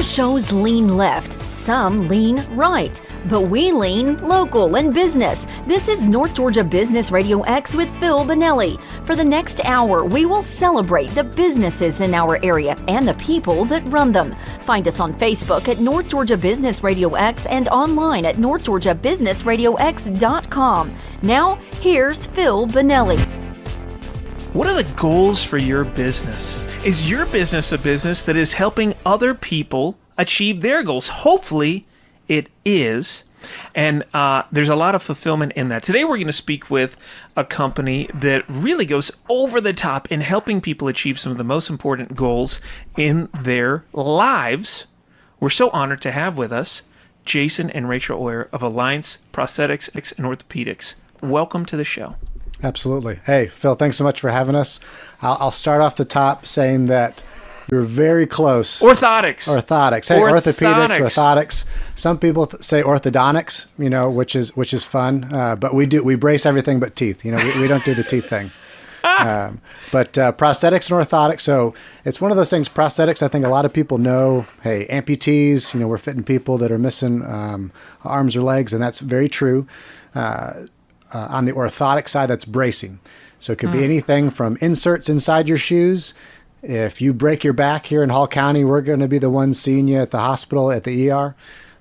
shows lean left, some lean right, but we lean local and business. This is North Georgia Business Radio X with Phil Bonelli. For the next hour, we will celebrate the businesses in our area and the people that run them. Find us on Facebook at North Georgia Business Radio X and online at northgeorgiabusinessradiox.com. Now, here's Phil Bonelli. What are the goals for your business? Is your business a business that is helping other people achieve their goals? Hopefully, it is. And there's a lot of fulfillment in that. Today, we're going to speak with a company that really goes over the top in helping people achieve some of the most important goals in their lives. We're so honored to have with us Jason and Rachael Auyer of Alliance Prosthetics and Orthotics. Welcome to the show. Absolutely. Hey, Phil, thanks so much for having us. I'll start off the top saying that you're very close. Orthotics. Hey, orthopedics, orthotics. Some people say orthodontics, which is fun. But we brace everything but teeth. We don't do the teeth thing. But prosthetics and orthotics. So it's one of those things. Prosthetics, I think a lot of people know. Hey, amputees. We're fitting people that are missing arms or legs, and that's very true. On the orthotic side, that's bracing. So it could be anything from inserts inside your shoes. If you break your back here in Hall County, we're going to be the ones seeing you at the hospital, at the ER.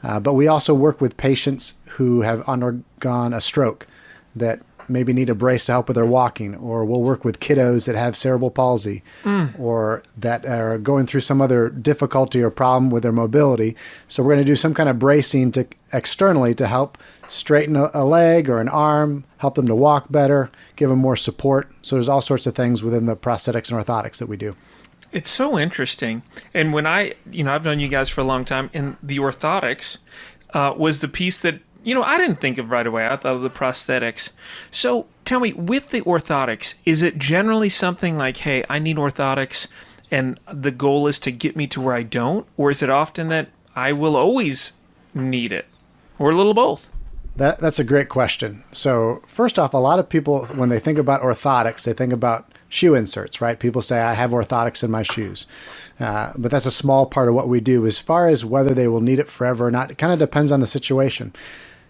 But we also work with patients who have undergone a stroke that maybe need a brace to help with their walking, or we'll work with kiddos that have cerebral palsy or that are going through some other difficulty or problem with their mobility. So we're going to do some kind of bracing externally to help straighten a leg or an arm, help them to walk better, give them more support. So there's all sorts of things within the prosthetics and orthotics that we do. It's so interesting. And when I've known you guys for a long time, and the orthotics was the piece that, I didn't think of right away. I thought of the prosthetics. So tell me, with the orthotics, is it generally something like, hey, I need orthotics, and the goal is to get me to where I don't? Or is it often that I will always need it? Or a little both? That's a great question. So first off, a lot of people, when they think about orthotics, they think about shoe inserts, right? People say, I have orthotics in my shoes. But that's a small part of what we do. As far as whether they will need it forever or not, it kind of depends on the situation.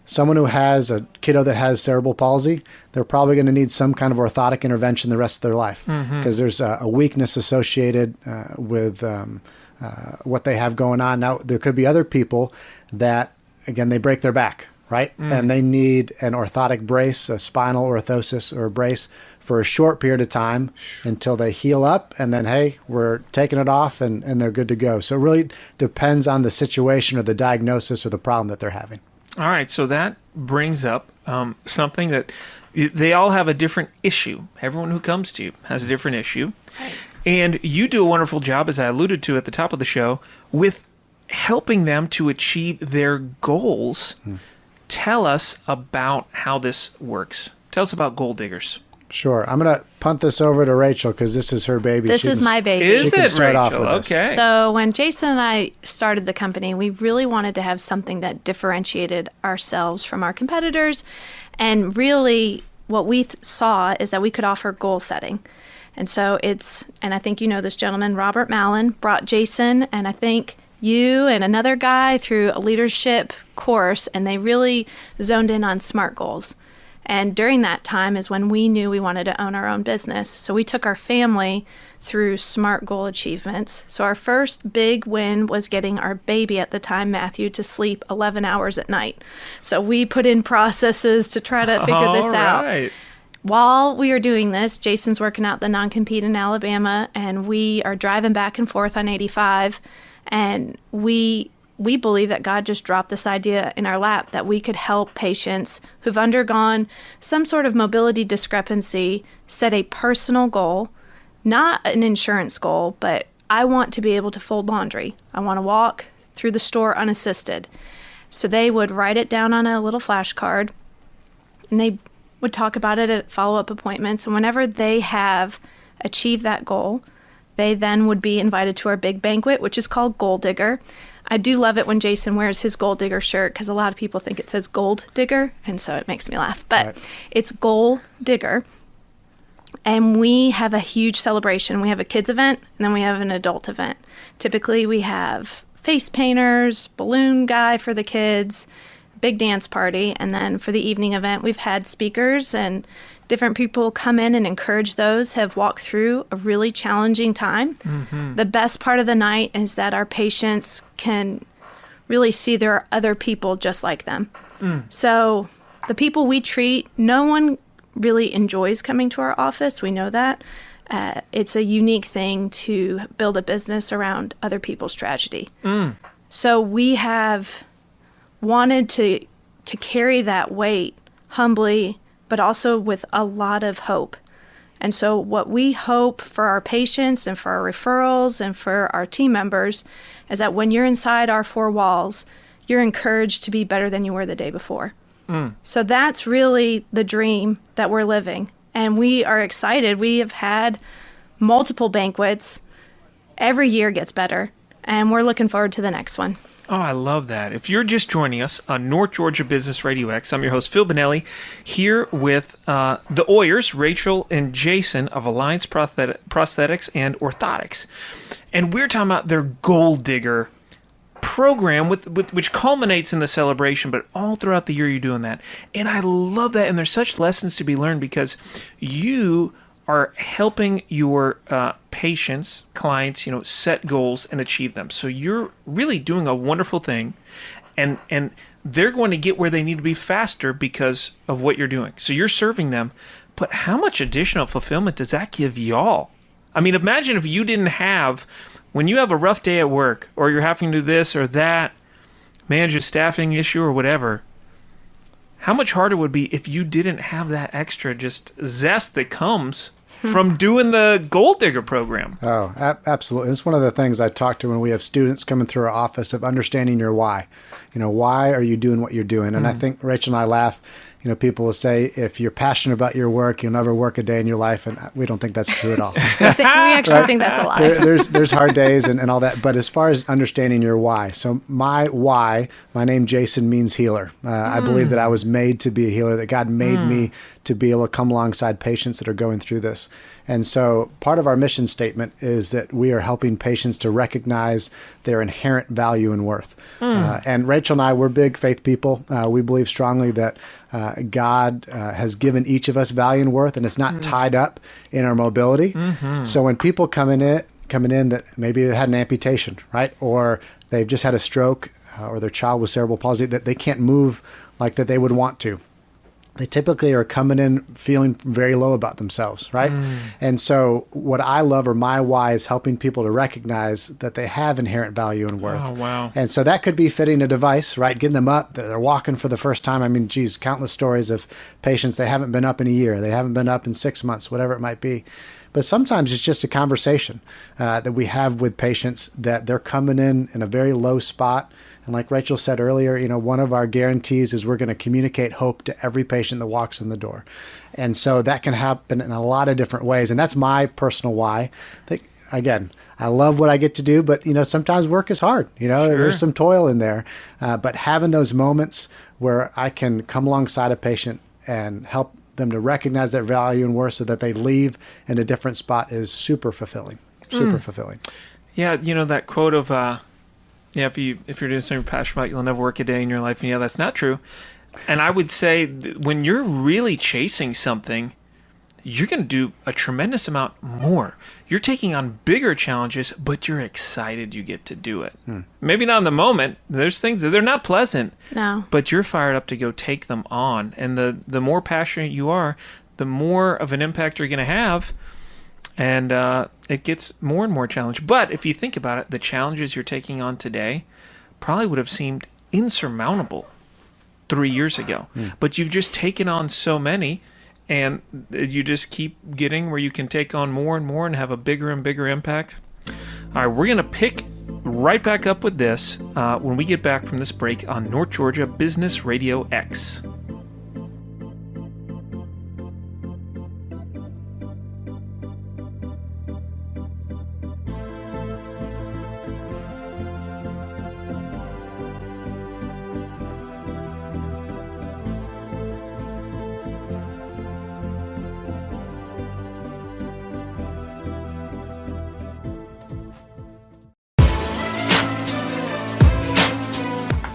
Someone who has a kiddo that has cerebral palsy, they're probably going to need some kind of orthotic intervention the rest of their life because there's a weakness associated with what they have going on. Now, there could be other people that, again, they break their back, right? And they need an orthotic brace, a spinal orthosis or a brace for a short period of time until they heal up. And then, hey, we're taking it off and they're good to go. So it really depends on the situation or the diagnosis or the problem that they're having. All right. So that brings up something that they all have a different issue. Everyone who comes to you has a different issue. And you do a wonderful job, as I alluded to at the top of the show, with helping them to achieve their goals. Tell us about how this works. Tell us about Goal Diggers. Sure. I'm going to punt this over to Rachael because this is her baby. This is my baby. Is it, Rachael? Okay. So when Jason and I started the company, we really wanted to have something that differentiated ourselves from our competitors. And really what we saw is that we could offer goal setting. And so and I think you know this gentleman, Robert Mallon, brought Jason and I think you and another guy through a leadership course, and they really zoned in on SMART goals. And during that time is when we knew we wanted to own our own business. So we took our family through SMART goal achievements. So our first big win was getting our baby at the time, Matthew, to sleep 11 hours at night. So we put in processes to try to figure this out. While we are doing this, Jason's working out the non-compete in Alabama, and we are driving back and forth on 85. And we believe that God just dropped this idea in our lap that we could help patients who've undergone some sort of mobility discrepancy set a personal goal, not an insurance goal, but I want to be able to fold laundry. I want to walk through the store unassisted. So they would write it down on a little flashcard, and they would talk about it at follow-up appointments. And whenever they have achieved that goal, they then would be invited to our big banquet, which is called Gold Digger. I do love it when Jason wears his Gold Digger shirt because a lot of people think it says Gold Digger, and so it makes me laugh. But It's Gold Digger, and we have a huge celebration. We have a kids event, and then we have an adult event. Typically, we have face painters, balloon guy for the kids, big dance party. And then for the evening event, we've had speakers and different people come in and encourage those have walked through a really challenging time. Mm-hmm. The best part of the night is that our patients can really see there are other people just like them. So the people we treat, no one really enjoys coming to our office. We know that. It's a unique thing to build a business around other people's tragedy. So we have wanted to carry that weight humbly, but also with a lot of hope. And so what we hope for our patients and for our referrals and for our team members is that when you're inside our four walls, you're encouraged to be better than you were the day before. So that's really the dream that we're living. And we are excited. We have had multiple banquets. Every year gets better. And we're looking forward to the next one. Oh, I love that. If you're just joining us on North Georgia Business Radio X, I'm your host, Phil Bonelli, here with the Auryers, Rachel and Jason of Alliance Prosthetics and Orthotics. And we're talking about their Gold Digger program, which culminates in the celebration, but all throughout the year you're doing that. And I love that. And there's such lessons to be learned because you are helping your patients, clients, set goals and achieve them. So you're really doing a wonderful thing, and they're going to get where they need to be faster because of what you're doing. So you're serving them, but how much additional fulfillment does that give y'all? I mean, imagine if you didn't have, when you have a rough day at work, or you're having to do this or that, manage a staffing issue or whatever, how much harder it would be if you didn't have that extra just zest that comes from doing the Gold Digger program. Oh, absolutely. It's one of the things I talk to when we have students coming through our office of understanding your why. Why are you doing what you're doing? And I think Rachel and I laugh. People will say, if you're passionate about your work, you'll never work a day in your life. And we don't think that's true at all. We actually think that's a lie. There's hard days and all that. But as far as understanding your why, so my why, my name Jason means healer. I believe that I was made to be a healer, that God made me to be able to come alongside patients that are going through this. And so part of our mission statement is that we are helping patients to recognize their inherent value and worth. And Rachel and I, we're big faith people. We believe strongly that God has given each of us value and worth, and it's not tied up in our mobility. So when people coming in that maybe they had an amputation, right? Or they've just had a stroke, or their child with cerebral palsy, that they can't move like that they would want to. They typically are coming in feeling very low about themselves, right? And so what I love, or my why, is helping people to recognize that they have inherent value and worth. Oh, wow. And so that could be fitting a device, right? Getting them up, they're walking for the first time. I mean, geez, countless stories of patients, they haven't been up in a year, they haven't been up in 6 months, whatever it might be. But sometimes it's just a conversation that we have with patients that they're coming in a very low spot. And like Rachel said earlier, one of our guarantees is we're going to communicate hope to every patient that walks in the door. And so that can happen in a lot of different ways. And that's my personal why. Again, I love what I get to do, but, sometimes work is hard. Sure. There's some toil in there. But having those moments where I can come alongside a patient and help them to recognize their value and worth so that they leave in a different spot is super fulfilling. Super fulfilling. Yeah, that quote of... if you're doing something you're passionate about, you'll never work a day in your life. And that's not true. And I would say when you're really chasing something, you're going to do a tremendous amount more. You're taking on bigger challenges, but you're excited you get to do it. Maybe not in the moment. There's things that they're not pleasant. No. But you're fired up to go take them on. And the more passionate you are, the more of an impact you're going to have. And it gets more and more challenging. But if you think about it, the challenges you're taking on today probably would have seemed insurmountable 3 years ago. But you've just taken on so many, and you just keep getting where you can take on more and more and have a bigger and bigger impact. All right, we're going to pick right back up with this when we get back from this break on North Georgia Business Radio X.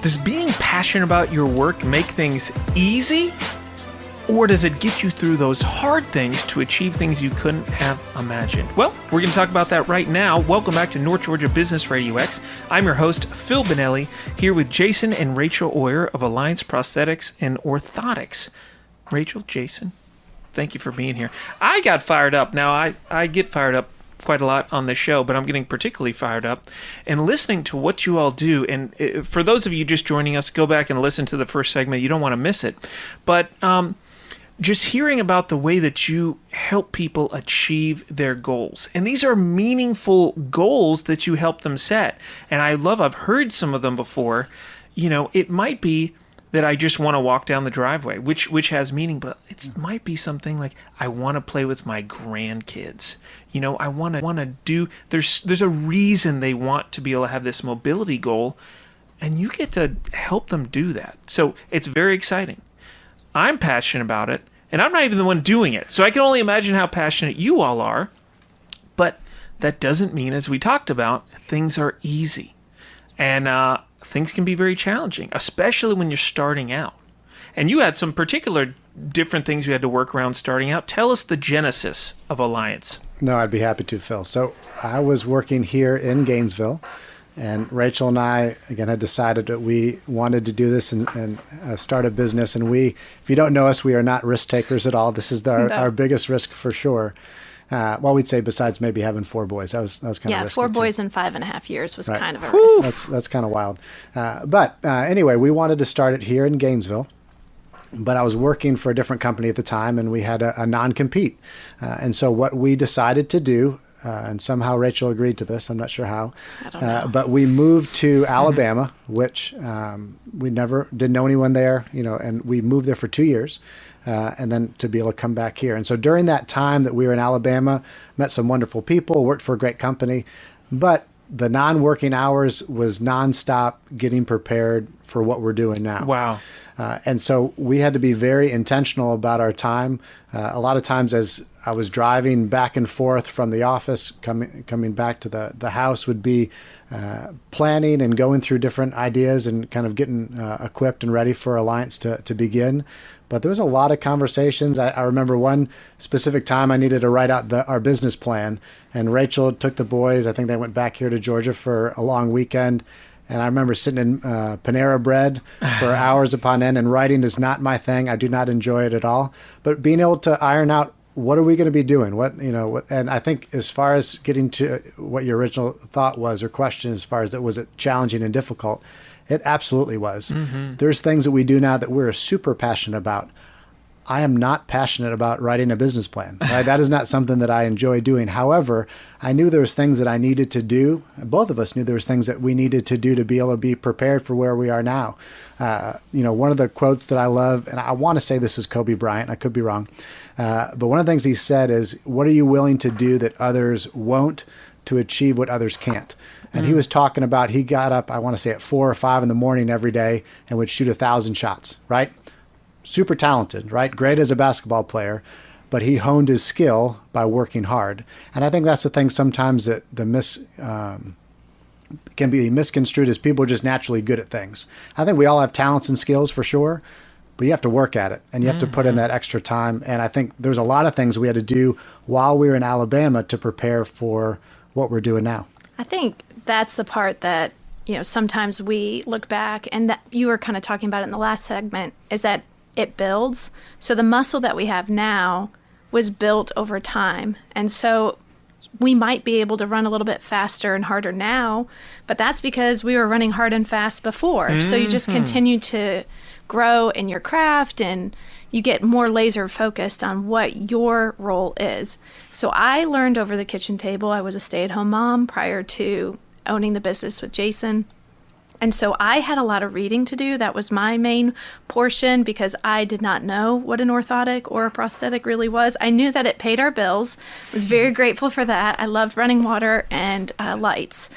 Does being passionate about your work make things easy? Or does it get you through those hard things to achieve things you couldn't have imagined? Well, we're going to talk about that right now. Welcome back to North Georgia Business RadioX. I'm your host, Phil Bonelli, here with Jason and Rachael Auyer of Alliance Prosthetics and Orthotics. Rachel, Jason, thank you for being here. I got fired up. Now, I get fired up quite a lot on this show, but I'm getting particularly fired up and listening to what you all do. And for those of you just joining us, go back and listen to the first segment. You don't want to miss it. But just hearing about the way that you help people achieve their goals. And these are meaningful goals that you help them set. And I've heard some of them before. You know, it might be that I just want to walk down the driveway, which has meaning, but it might be something like I want to play with my grandkids. You know, I want to do, there's a reason they want to be able to have this mobility goal, and you get to help them do that. So it's very exciting. I'm passionate about it, and I'm not even the one doing it. So I can only imagine how passionate you all are. But that doesn't mean, as we talked about, things are easy. And things can be very challenging, especially when you're starting out. And you had some particular different things you had to work around starting out. Tell us the genesis of Alliance. No, I'd be happy to, Phil. So I was working here in Gainesville. And Rachel and I, again, had decided that we wanted to do this and start a business. And if you don't know us, we are not risk takers at all. This is our biggest risk for sure. Well, we'd say besides maybe having 4 boys. That was kind of risky. Yeah, 4 boys in 5.5 years was right. Kind of a risk. That's kind of wild. But anyway, we wanted to start it here in Gainesville. But I was working for a different company at the time, and we had a non-compete. And so what we decided to do, and somehow Rachel agreed to this. I'm not sure how. I don't know. But we moved to Alabama, which we never didn't know anyone there, and we moved there for 2 years, and then to be able to come back here. And so during that time that we were in Alabama, met some wonderful people, worked for a great company, but the non-working hours was nonstop getting prepared for what we're doing now. Wow. And so we had to be very intentional about our time. A lot of times as I was driving back and forth from the office, coming back to the house, would be planning and going through different ideas and kind of getting equipped and ready for Alliance to begin. But there was a lot of conversations. I remember one specific time I needed to write out our business plan, and Rachel took the boys. I think they went back here to Georgia for a long weekend. And I remember sitting in Panera Bread for hours upon end, and writing is not my thing. I do not enjoy it at all. But being able to iron out, what are we going to be doing? And I think as far as getting to what your original thought was or question, as far as was it challenging and difficult, it absolutely was. Mm-hmm. There's things that we do now that we're super passionate about. I am not passionate about writing a business plan. Right? That is not something that I enjoy doing. However, I knew there was things that I needed to do. Both of us knew there was things that we needed to do to be able to be prepared for where we are now. One of the quotes that I love, and I want to say this is Kobe Bryant. I could be wrong. But one of the things he said is, what are you willing to do that others won't to achieve what others can't? And he was talking about, he got up, I want to say at 4 or 5 in the morning every day and would shoot 1,000 shots, right? Super talented, right? Great as a basketball player, but he honed his skill by working hard. And I think that's the thing sometimes that can be misconstrued as people are just naturally good at things. I think we all have talents and skills for sure, but you have to work at it and you have to put in that extra time. And I think there's a lot of things we had to do while we were in Alabama to prepare for what we're doing now. I think that's the part that, sometimes we look back, and that you were kind of talking about it in the last segment, is that it builds. So the muscle that we have now was built over time. And so we might be able to run a little bit faster and harder now, but that's because we were running hard and fast before. Mm-hmm. So you just continue to grow in your craft, and you get more laser focused on what your role is. So I learned over the kitchen table. I was a stay-at-home mom prior to owning the business with Jason. And so I had a lot of reading to do. That was my main portion because I did not know what an orthotic or a prosthetic really was. I knew that it paid our bills. Was very grateful for that. I loved running water and lights.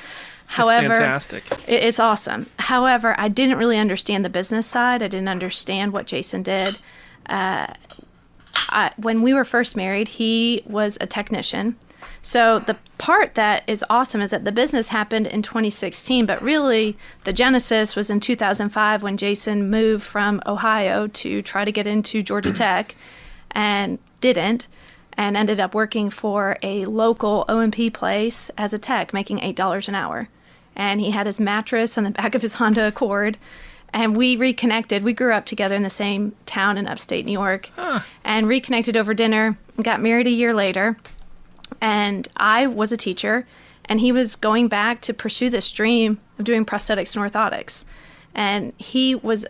However, that's fantastic. It's awesome. However, I didn't really understand the business side. I didn't understand what Jason did. When we were first married, he was a technician. So the part that is awesome is that the business happened in 2016, but really the genesis was in 2005 when Jason moved from Ohio to try to get into Georgia Tech and didn't, and ended up working for a local O&P place as a tech, making $8 an hour. And he had his mattress on the back of his Honda Accord, and we reconnected. We grew up together in the same town in upstate New York, and reconnected over dinner, got married a year later. And I was a teacher, and he was going back to pursue this dream of doing prosthetics and orthotics. And he was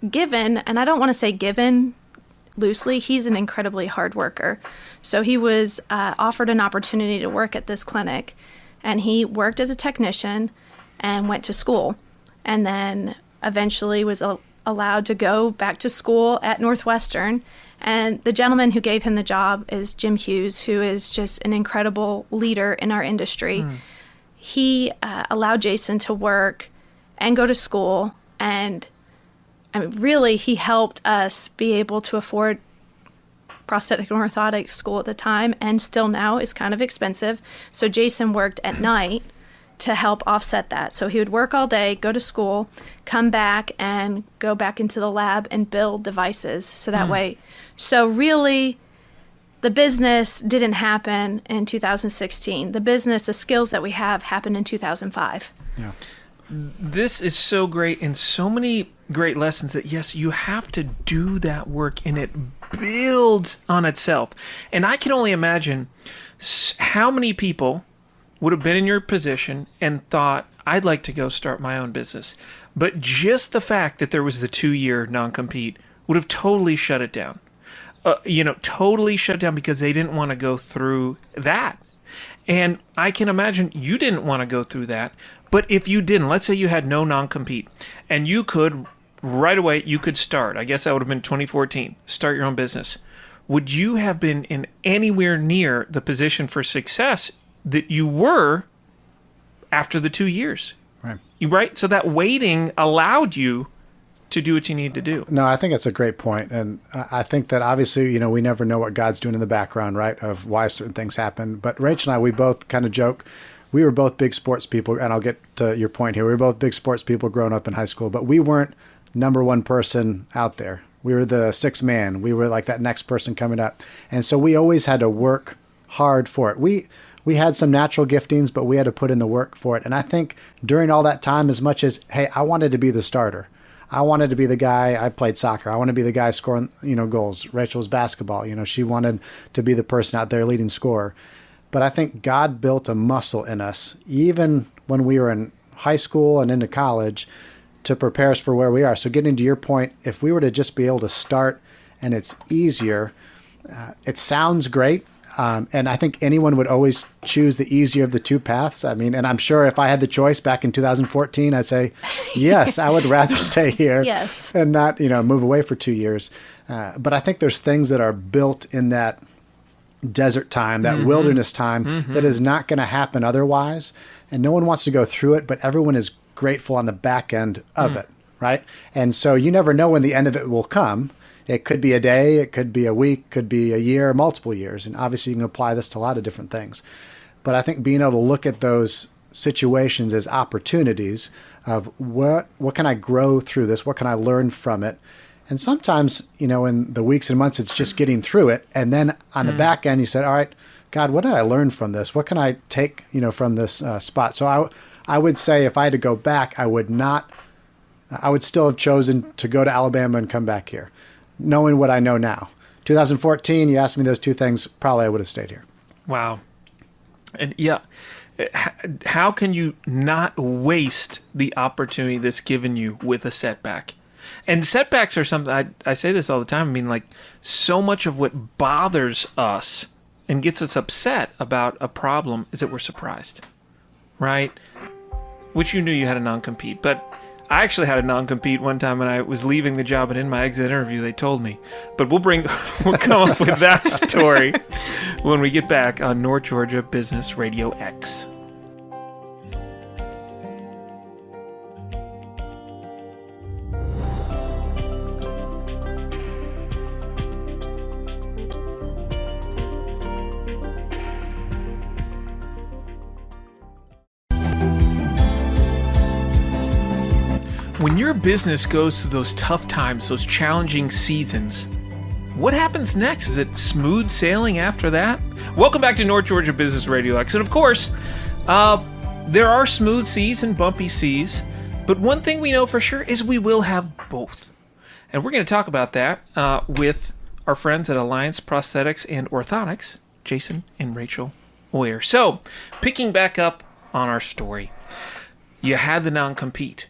given, and I don't want to say given loosely, he's an incredibly hard worker. So he was offered an opportunity to work at this clinic, and he worked as a technician and went to school, and then eventually was allowed to go back to school at Northwestern. And the gentleman who gave him the job is Jim Hughes, who is just an incredible leader in our industry. He allowed Jason to work and go to school, and I mean, really, he helped us be able to afford prosthetic and orthotic school at the time, and still now is kind of expensive. So Jason worked at night to help offset that. So he would work all day, go to school, come back, and go back into the lab and build devices. So that way, so really, the business didn't happen in 2016. The business, the skills that we have, happened in 2005. Yeah. This is so great, and so many great lessons that, yes, you have to do that work, and it builds on itself. And I can only imagine how many people would have been in your position and thought, I'd like to go start my own business. But just the fact that there was the 2-year non-compete would have totally shut it down. Totally shut down, because they didn't want to go through that. And I can imagine you didn't want to go through that. But if you didn't, let's say you had no non-compete, and you could, right away, you could start. I guess that would have been 2014, start your own business. Would you have been in anywhere near the position for success that you were after the 2 years? Right. Right? So that waiting allowed you to do what you need to do. No, I think it's a great point. And I think that obviously, we never know what God's doing in the background, right, of why certain things happen. But Rachel and I, we both kind of joke. We were both big sports people, and I'll get to your point here. We were both big sports people growing up in high school, but we weren't number one person out there. We were the sixth man. We were like that next person coming up. And so we always had to work hard for it. We had some natural giftings, but we had to put in the work for it. And I think during all that time, as much as, hey, I wanted to be the starter. I wanted to be the guy. I played soccer. I want to be the guy scoring, goals. Rachel's basketball. She wanted to be the person out there leading scorer. But I think God built a muscle in us, even when we were in high school and into college, to prepare us for where we are. So getting to your point, if we were to just be able to start and it's easier, it sounds great. And I think anyone would always choose the easier of the two paths. I mean, and I'm sure if I had the choice back in 2014, I'd say, yes, I would rather stay here and not, move away for 2 years. But I think there's things that are built in that desert time, that wilderness time, that is not going to happen otherwise. And no one wants to go through it, but everyone is grateful on the back end of it, right? And so you never know when the end of it will come. It could be a day, it could be a week, could be a year, multiple years. And obviously you can apply this to a lot of different things. But I think being able to look at those situations as opportunities of what can I grow through this? What can I learn from it? And sometimes, in the weeks and months, it's just getting through it. And then on the back end, you said, all right, God, what did I learn from this? What can I take, from this spot? So I would say if I had to go back, I would still have chosen to go to Alabama and come back here, knowing what I know now. 2014, you asked me those two things, probably I would have stayed here. Wow. And yeah, how can you not waste the opportunity that's given you with a setback? And setbacks are something, I say this all the time. I mean, like, so much of what bothers us and gets us upset about a problem is that we're surprised, right? Which you knew you had a non-compete. But I actually had a non-compete one time when I was leaving the job, and in my exit interview, they told me. But we'll come up with that story when we get back on North Georgia Business Radio X. When your business goes through those tough times, those challenging seasons, what happens next? Is it smooth sailing after that? Welcome back to North Georgia Business RadioX. And of course, there are smooth seas and bumpy seas, but one thing we know for sure is we will have both. And we're going to talk about that with our friends at Alliance Prosthetics and Orthotics, Jason and Rachael Auyer. So, picking back up on our story, you had the non-compete.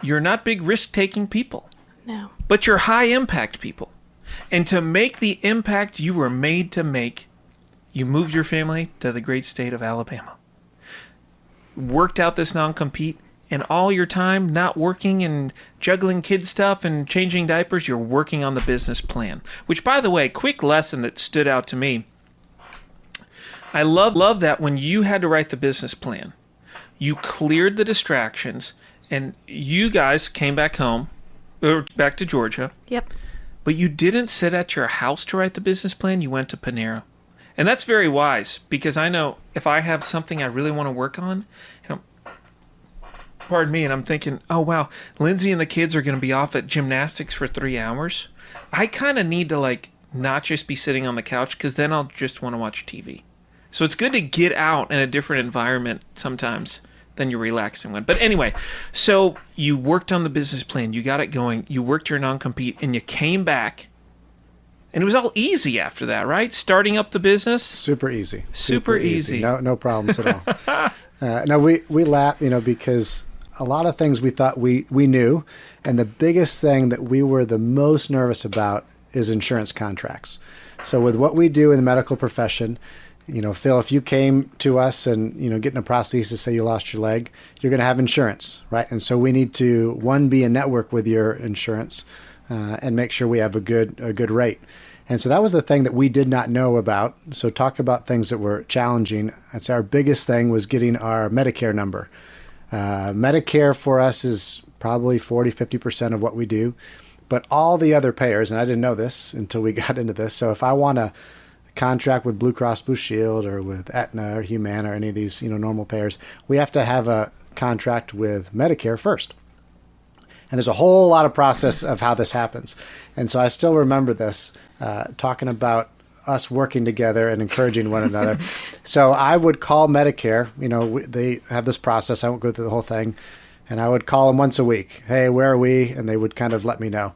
You're not big risk-taking people. No. But you're high-impact people. And to make the impact you were made to make, you moved your family to the great state of Alabama. Worked out this non-compete, and all your time not working and juggling kid stuff and changing diapers, you're working on the business plan. Which, by the way, quick lesson that stood out to me. I love that when you had to write the business plan, you cleared the distractions, and you guys came back home, or back to Georgia. Yep. But you didn't sit at your house to write the business plan. You went to Panera. And that's very wise, because I know if I have something I really want to work on, pardon me, and I'm thinking, oh, wow, Lindsay and the kids are going to be off at gymnastics for 3 hours. I kind of need to, not just be sitting on the couch, because then I'll just want to watch TV. So it's good to get out in a different environment sometimes than your relaxing one. But anyway, so you worked on the business plan, you got it going, you worked your non-compete, and you came back, and it was all easy after that, right? Starting up the business? Super easy. Super easy. No problems at all. No, we laugh, because a lot of things we thought we knew, and the biggest thing that we were the most nervous about is insurance contracts. So with what we do in the medical profession, Phil, if you came to us and, getting a prosthesis, say you lost your leg, you're going to have insurance, right? And so we need to, one, be in network with your insurance and make sure we have a good rate. And so that was the thing that we did not know about. So talk about things that were challenging. I'd say our biggest thing was getting our Medicare number. Medicare for us is probably 40-50% of what we do. But all the other payers, and I didn't know this until we got into this, so if I want to contract with Blue Cross Blue Shield or with Aetna or Humana or any of these normal payers, we have to have a contract with Medicare first. And there's a whole lot of process of how this happens. And so I still remember this, talking about us working together and encouraging one another. So I would call Medicare, they have this process, I won't go through the whole thing, and I would call them once a week. Hey, where are we? And they would kind of let me know.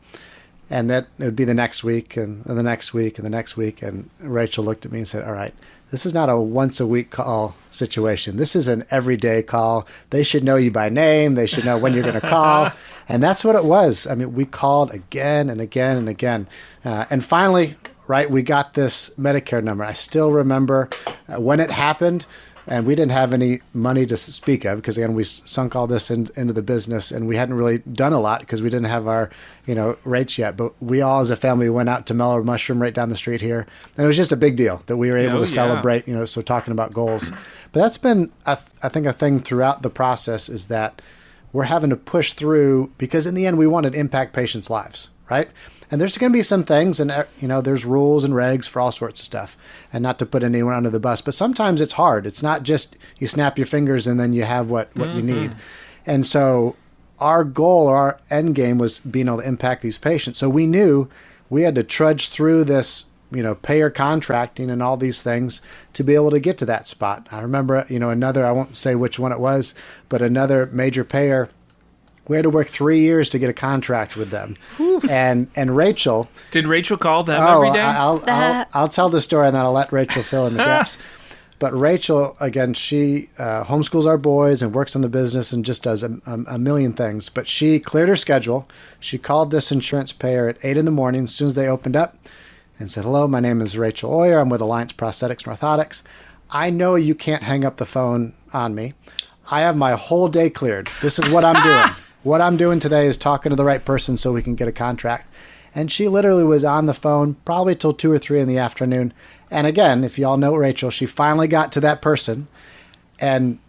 And that it would be the next week and the next week and the next week. And Rachael looked at me and said, all right, this is not a once a week call situation. This is an everyday call. They should know you by name. They should know when you're going to call. And that's what it was. I mean, we called again and again and again. And finally, right, we got this Medicare number. I still remember when it happened. And we didn't have any money to speak of because, again, we sunk all this into the business, and we hadn't really done a lot because we didn't have our, rates yet. But we all, as a family, went out to Mellow Mushroom right down the street here, and it was just a big deal that we were able to celebrate. So talking about goals, but that's been, I think, a thing throughout the process is that we're having to push through because in the end we want to impact patients' lives, right? And there's going to be some things, and there's rules and regs for all sorts of stuff, and not to put anyone under the bus, but sometimes it's hard. It's not just you snap your fingers and then you have what you need. And so our goal, our end game was being able to impact these patients. So we knew we had to trudge through this, payer contracting and all these things to be able to get to that spot. I remember, another, I won't say which one it was, but another major payer, we had to work 3 years to get a contract with them. And Rachael... Did Rachael call them every day? I'll tell the story and then I'll let Rachael fill in the gaps. But Rachael, again, she homeschools our boys and works on the business and just does a million things. But she cleared her schedule. She called this insurance payer at 8 in the morning as soon as they opened up and said, hello, my name is Rachael Auyer. I'm with Alliance Prosthetics and Orthotics. I know you can't hang up the phone on me. I have my whole day cleared. This is what I'm doing. What I'm doing today is talking to the right person so we can get a contract. And she literally was on the phone probably till 2 or 3 in the afternoon. And again, if you all know Rachael, she finally got to that person. And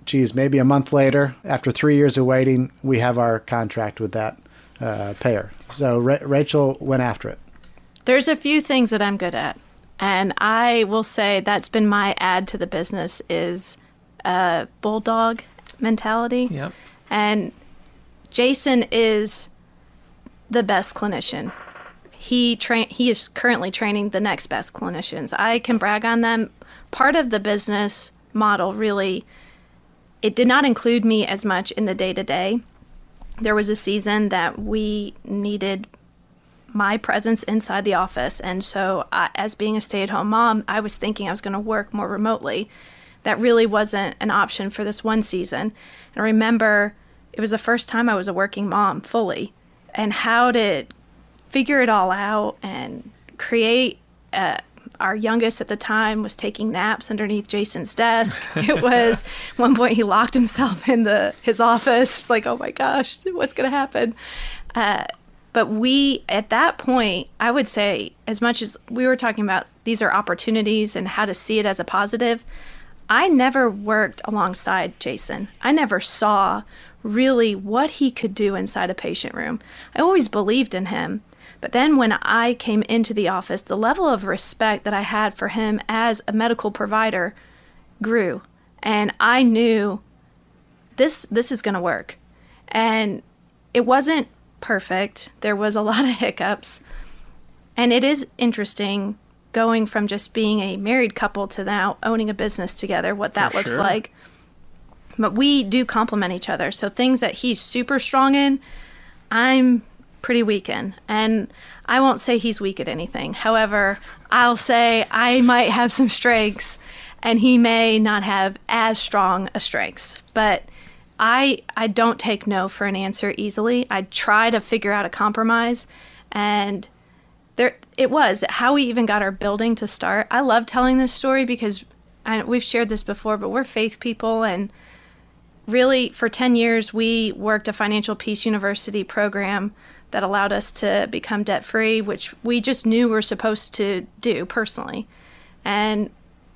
geez, maybe a month later, after 3 years of waiting, we have our contract with that payer. So Rachael went after it. There's a few things that I'm good at. And I will say that's been my add to the business is bulldog mentality. Yep. And Jason is the best clinician. He is currently training the next best clinicians. I can brag on them. Part of the business model really, it did not include me as much in the day-to-day. There was a season that we needed my presence inside the office. And so as being a stay-at-home mom, I was thinking I was going to work more remotely. That really wasn't an option for this one season. And I remember it was the first time I was a working mom fully, and how to figure it all out and create. Our youngest at the time was taking naps underneath Jason's desk. It was, at one point he locked himself in his office. It's like, oh my gosh, what's going to happen? But we, at that point, I would say, as much as we were talking about these are opportunities and how to see it as a positive, I never worked alongside Jason. I never saw really what he could do inside a patient room. I always believed in him. But then when I came into the office, the level of respect that I had for him as a medical provider grew. And I knew this is going to work. And it wasn't perfect. There was a lot of hiccups. And it is interesting going from just being a married couple to now owning a business together, what that looks like. But we do complement each other. So things that he's super strong in, I'm pretty weak in. And I won't say he's weak at anything. However, I'll say I might have some strengths and he may not have as strong a strengths. But I don't take no for an answer easily. I try to figure out a compromise. And there it was how we even got our building to start. I love telling this story because we've shared this before, but we're faith people. And really, for 10 years, we worked a Financial Peace University program that allowed us to become debt-free, which we just knew we were supposed to do personally. And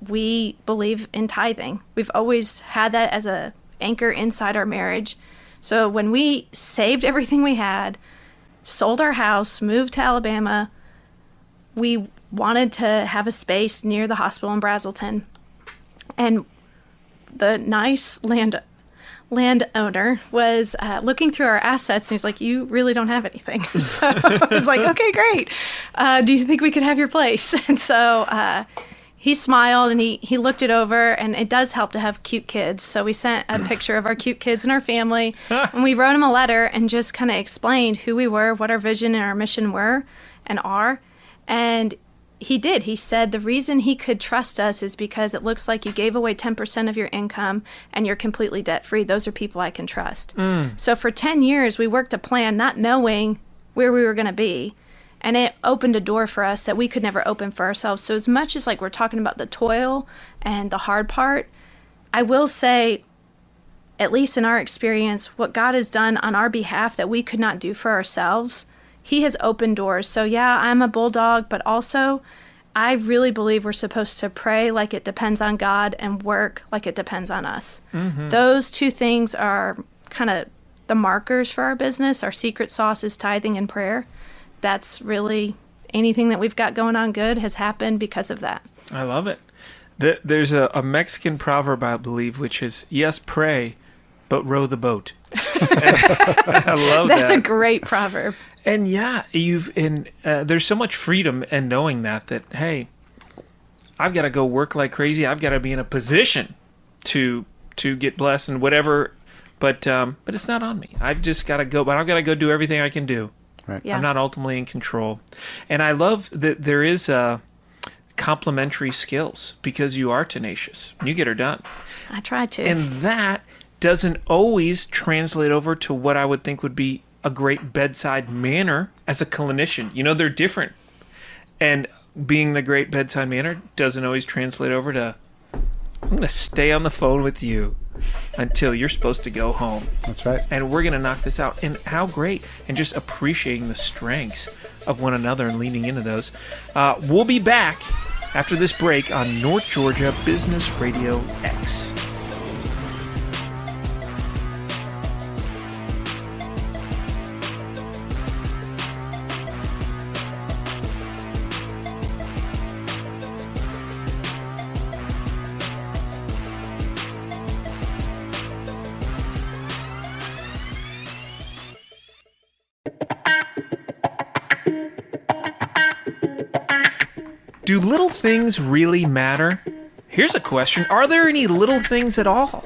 we believe in tithing. We've always had that as a anchor inside our marriage. So when we saved everything we had, sold our house, moved to Alabama, we wanted to have a space near the hospital in Brazelton. And the nice landowner was looking through our assets, and he's like, you really don't have anything. So I was like, okay, great. Do you think we could have your place? And so he smiled and he looked it over, and it does help to have cute kids. So we sent a picture of our cute kids and our family, and we wrote him a letter and just kind of explained who we were, what our vision and our mission were and are. And he did. He said the reason he could trust us is because it looks like you gave away 10% of your income and you're completely debt-free. Those are people I can trust. So for 10 years, we worked a plan not knowing where we were going to be. And it opened a door for us that we could never open for ourselves. So as much as like we're talking about the toil and the hard part, I will say, at least in our experience, what God has done on our behalf that we could not do for ourselves, he has opened doors. So yeah, I'm a bulldog, but also I really believe we're supposed to pray like it depends on God and work like it depends on us. Mm-hmm. Those two things are kind of the markers for our business. Our secret sauce is tithing and prayer. That's really anything that we've got going on good has happened because of that. I love it. There's a Mexican proverb, I believe, which is, yes, pray, but row the boat. I love that. That's a great proverb. And yeah, there's so much freedom in knowing that, hey, I've got to go work like crazy. I've got to be in a position to get blessed and whatever, but it's not on me. I've just got to go, but I've got to go do everything I can do. Right. Yeah. I'm not ultimately in control. And I love that there is complementary skills because you are tenacious. You get her done. I try to. And that doesn't always translate over to what I would think would be a great bedside manner as a clinician. You know, they're different. And being the great bedside manner doesn't always translate over to, I'm going to stay on the phone with you until you're supposed to go home. That's right. And we're going to knock this out. And how great. And just appreciating the strengths of one another and leaning into those. We'll be back after this break on North Georgia Business Radio X. Do little things really matter? Here's a question. Are there any little things at all?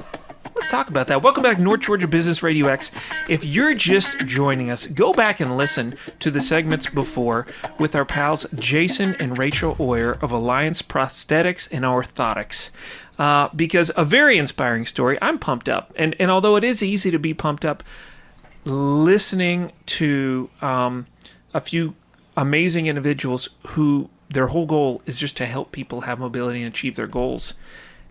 Let's talk about that. Welcome back to North Georgia Business Radio X. If you're just joining us, go back and listen to the segments before with our pals Jason and Rachael Auyer of Alliance Prosthetics and Orthotics. Because a very inspiring story. I'm pumped up. And although it is easy to be pumped up, listening to a few amazing individuals who their whole goal is just to help people have mobility and achieve their goals.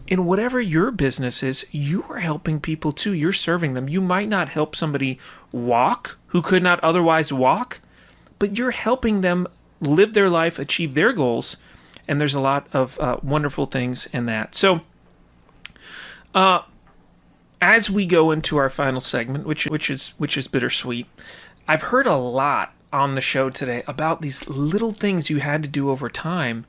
In whatever your business is, you are helping people too. You're serving them. You might not help somebody walk who could not otherwise walk, but you're helping them live their life, achieve their goals, and there's a lot of wonderful things in that. So, as we go into our final segment, which is bittersweet, I've heard a lot on the show today about these little things you had to do over time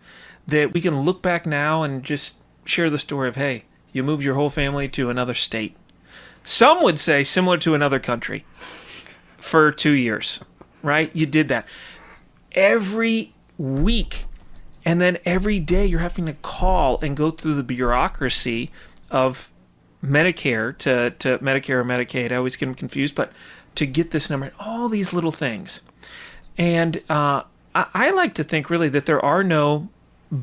that we can look back now and just share the story of, hey, you moved your whole family to another state. Some would say similar to another country for 2 years, right? You did that every week. And then every day you're having to call and go through the bureaucracy of Medicare to Medicare or Medicaid. I always get them confused, but to get this number, all these little things. And I like to think really that there are no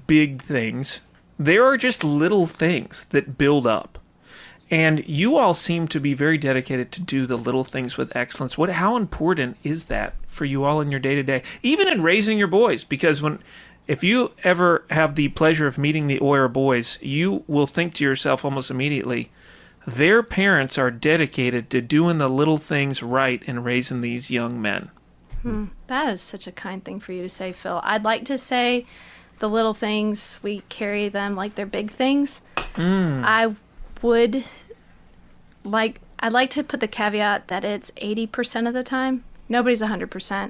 big things. There are just little things that build up. And you all seem to be very dedicated to do the little things with excellence. How important is that for you all in your day-to-day, even in raising your boys? Because if you ever have the pleasure of meeting the Auyer boys, you will think to yourself almost immediately, their parents are dedicated to doing the little things right and raising these young men. That is such a kind thing for you to say, Phil. I'd like to say the little things, we carry them like they're big things. I'd like to put the caveat that it's 80% of the time. Nobody's 100%.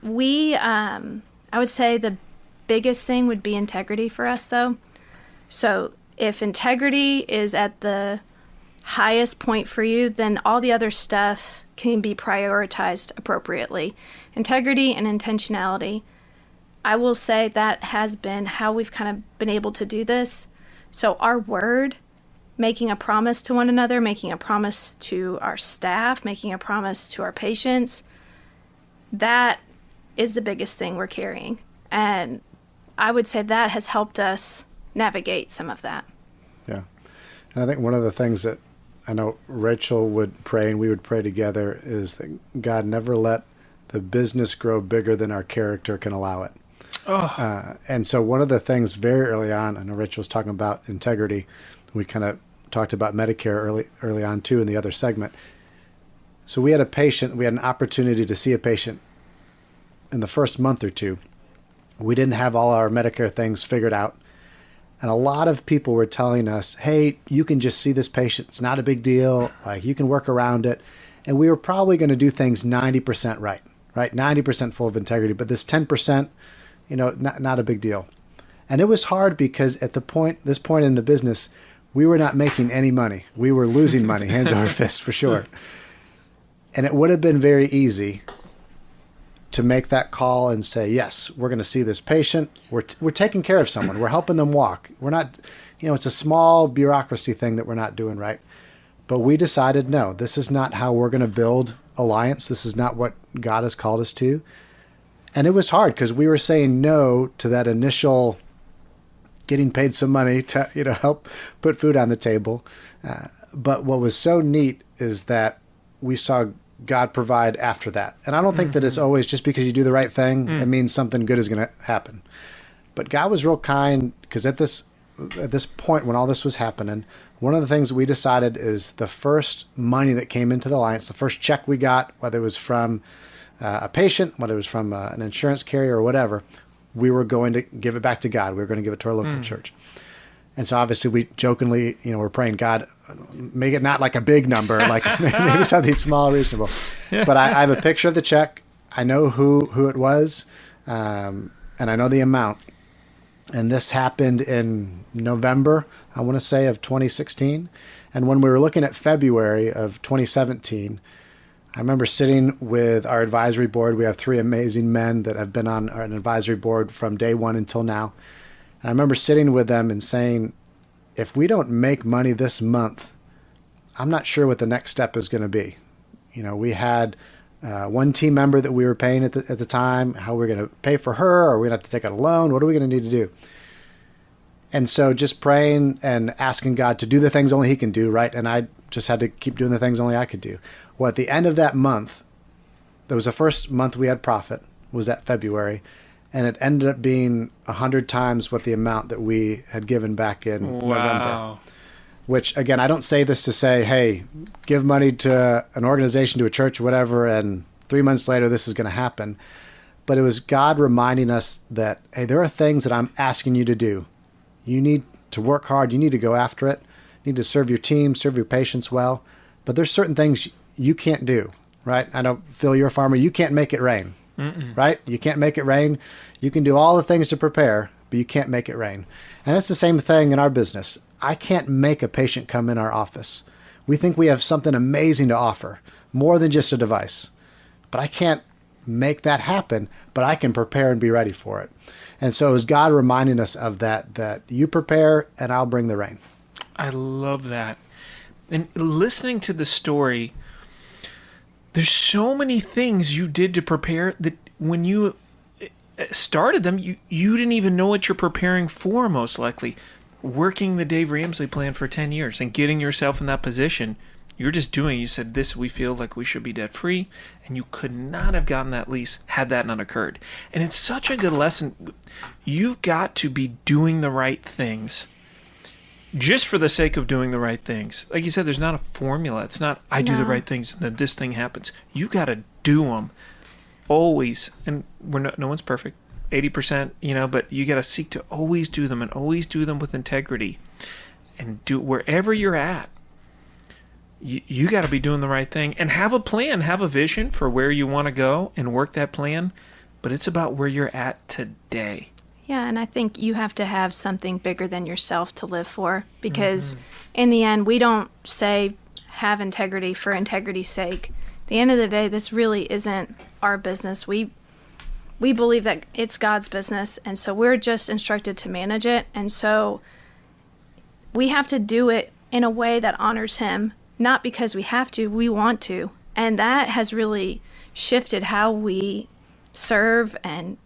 I would say the biggest thing would be integrity for us, though. So if integrity is at the highest point for you, then all the other stuff can be prioritized appropriately. Integrity and intentionality, I will say that has been how we've kind of been able to do this. So our word, making a promise to one another, making a promise to our staff, making a promise to our patients, that is the biggest thing we're carrying. And I would say that has helped us navigate some of that. Yeah. And I think one of the things that I know Rachael would pray and we would pray together is that God never let the business grow bigger than our character can allow it. And so one of the things very early on, I know Rachel was talking about integrity. We kind of talked about Medicare early on too in the other segment. So we had an opportunity to see a patient in the first month or two. We didn't have all our Medicare things figured out. And a lot of people were telling us, hey, you can just see this patient. It's not a big deal. Like, you can work around it. And we were probably going to do things 90% right? 90% full of integrity. But this 10%, not a big deal. And it was hard because at this point in the business, we were not making any money. We were losing money, hands over fist, for sure. And it would have been very easy to make that call and say, yes, we're going to see this patient. We're taking care of someone. We're helping them walk. We're not, it's a small bureaucracy thing that we're not doing right. But we decided, no, this is not how we're going to build Alliance. This is not what God has called us to. And it was hard because we were saying no to that initial getting paid some money to, help put food on the table. But what was so neat is that we saw God provide after that. And I don't think that it's always just because you do the right thing, it means something good is going to happen. But God was real kind because at this point when all this was happening, one of the things that we decided is the first money that came into the Alliance, the first check we got, whether it was from a patient, whether it was from an insurance carrier or whatever, we were going to give it back to God. We were going to give it to our local church. And so obviously we jokingly, we're praying, God, make it not like a big number, like maybe something small, reasonable. Yeah. But I have a picture of the check. I know who it was, and I know the amount. And this happened in November, I want to say, of 2016. And when we were looking at February of 2017, I remember sitting with our advisory board. We have 3 amazing men that have been on an advisory board from day one until now. And I remember sitting with them and saying, if we don't make money this month, I'm not sure what the next step is going to be. We had one team member that we were paying at the time, how we're going to pay for her, or we're going to have to take out a loan. What are we going to need to do? And so just praying and asking God to do the things only he can do, right? And I just had to keep doing the things only I could do. Well, at the end of that month, that was the first month we had profit, was that February, and it ended up being 100 times what the amount that we had given back in November. Which, again, I don't say this to say, hey, give money to an organization, to a church, whatever, and 3 months later this is going to happen. But it was God reminding us that, hey, there are things that I'm asking you to do. You need to work hard. You need to go after it. You need to serve your team, serve your patients well. But there's certain things you can't do, right? I know, Phil, you're a farmer. You can't make it rain, right? You can't make it rain. You can do all the things to prepare, but you can't make it rain. And it's the same thing in our business. I can't make a patient come in our office. We think we have something amazing to offer, more than just a device. But I can't make that happen, but I can prepare and be ready for it. And so it was God reminding us of that you prepare and I'll bring the rain. I love that. And listening to the story, there's so many things you did to prepare that when you started them, you didn't even know what you're preparing for, most likely. Working the Dave Ramsey plan for 10 years and getting yourself in that position, you're just doing, you said, this, we feel like we should be debt free, and you could not have gotten that lease had that not occurred. And it's such a good lesson. You've got to be doing the right things just for the sake of doing the right things. Like you said, there's not a formula. It's not, I do the right things and then this thing happens. You got to do them always. And no one's perfect. 80%, but you got to seek to always do them and always do them with integrity, and do wherever you're at. You got to be doing the right thing and have a plan, have a vision for where you want to go and work that plan. But it's about where you're at today. Yeah, and I think you have to have something bigger than yourself to live for, because in the end, we don't say have integrity for integrity's sake. At the end of the day, this really isn't our business. We believe that it's God's business, and so we're just instructed to manage it. And so we have to do it in a way that honors him, not because we have to, we want to. And that has really shifted how we serve and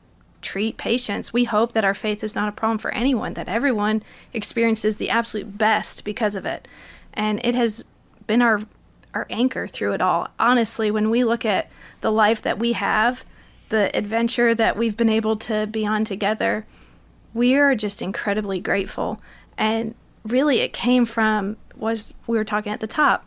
treat patients. We hope that our faith is not a problem for anyone, that everyone experiences the absolute best because of it. And it has been our anchor through it all. Honestly, when we look at the life that we have, the adventure that we've been able to be on together, we are just incredibly grateful. And really it came from, was we were talking at the top,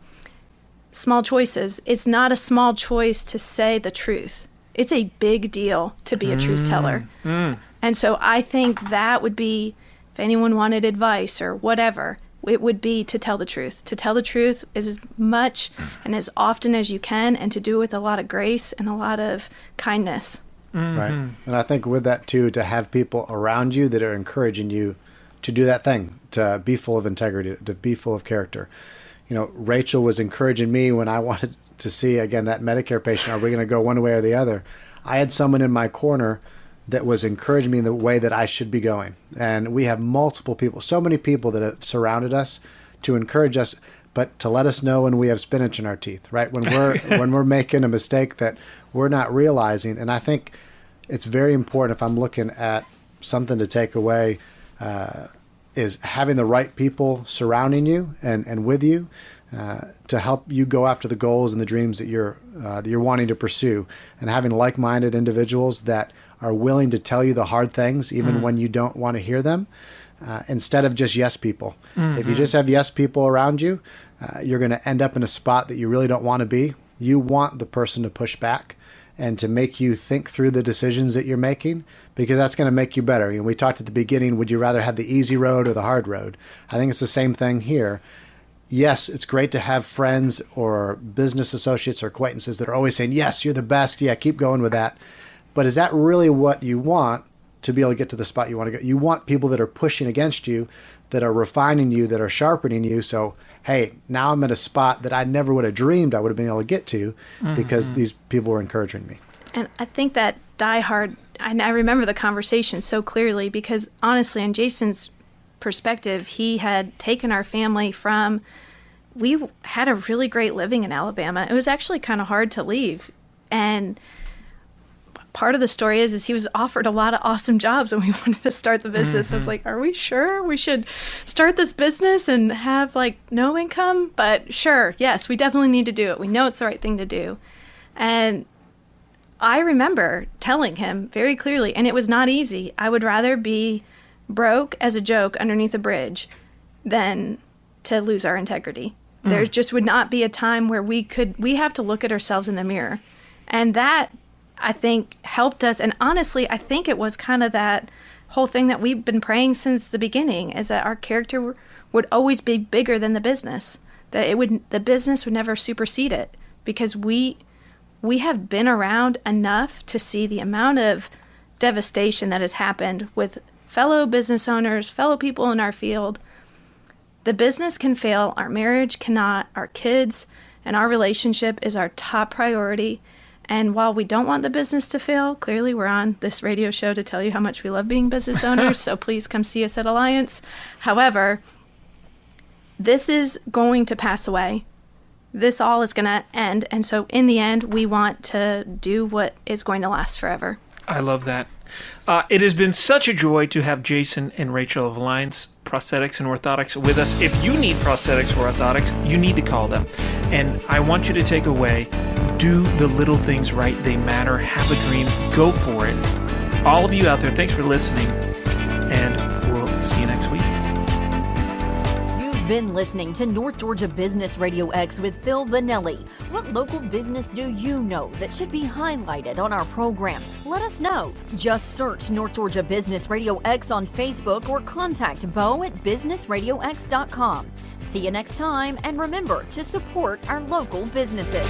small choices. It's not a small choice to say the truth. It's a big deal to be a truth teller. And so I think that would be, if anyone wanted advice or whatever, it would be to tell the truth. To tell the truth as much and as often as you can, and to do it with a lot of grace and a lot of kindness. Right. And I think with that too, to have people around you that are encouraging you to do that thing, to be full of integrity, to be full of character. Rachel was encouraging me when I wanted to see, again, that Medicare patient. Are we going to go one way or the other? I had someone in my corner that was encouraging me in the way that I should be going. And we have multiple people, so many people that have surrounded us to encourage us, but to let us know when we have spinach in our teeth, right? When we're making a mistake that we're not realizing. And I think it's very important, if I'm looking at something to take away, is having the right people surrounding you and with you to help you go after the goals and the dreams that you're wanting to pursue, and having like-minded individuals that are willing to tell you the hard things even when you don't want to hear them, instead of just yes people. If you just have yes people around you, you're going to end up in a spot that you really don't want to be. You want the person to push back and to make you think through the decisions that you're making, because that's going to make you better. We talked at the beginning, would you rather have the easy road or the hard road? I think it's the same thing here. Yes, it's great to have friends or business associates or acquaintances that are always saying, yes, you're the best. Yeah, keep going with that. But is that really what you want to be able to get to the spot you want to go? You want people that are pushing against you, that are refining you, that are sharpening you. So, hey, now I'm at a spot that I never would have dreamed I would have been able to get to because these people were encouraging me. And I think that diehard, I remember the conversation so clearly because honestly, in Jason's perspective, he had taken our family from, we had a really great living in Alabama. It was actually kind of hard to leave. And part of the story is he was offered a lot of awesome jobs when we wanted to start the business. I was like, are we sure we should start this business and have like no income? But sure, yes, we definitely need to do it. We know it's the right thing to do. And I remember telling him very clearly, and it was not easy, I would rather be broke as a joke underneath a bridge than to lose our integrity. There just would not be a time where we have to look at ourselves in the mirror. And that, I think, helped us. And honestly, I think it was kind of that whole thing that we've been praying since the beginning, is that our character would always be bigger than the business, that the business would never supersede it, because we have been around enough to see the amount of devastation that has happened with fellow business owners, fellow people in our field. The business can fail, our marriage cannot, our kids and our relationship is our top priority. And while we don't want the business to fail, clearly we're on this radio show to tell you how much we love being business owners, so please come see us at Alliance. However, this is going to pass away. This all is going to end. And so in the end, we want to do what is going to last forever. I love that. It has been such a joy to have Jason and Rachael of Alliance Prosthetics and Orthotics with us. If you need prosthetics or orthotics, you need to call them. And I want you to take away, do the little things right. They matter. Have a dream. Go for it. All of you out there, thanks for listening. And we'll see you next week. You've been listening to North Georgia Business Radio X with Phil Bonelli. What local business do you know that should be highlighted on our program? Let us know. Just search North Georgia Business Radio X on Facebook or contact Bo at businessradiox.com. See you next time, and remember to support our local businesses.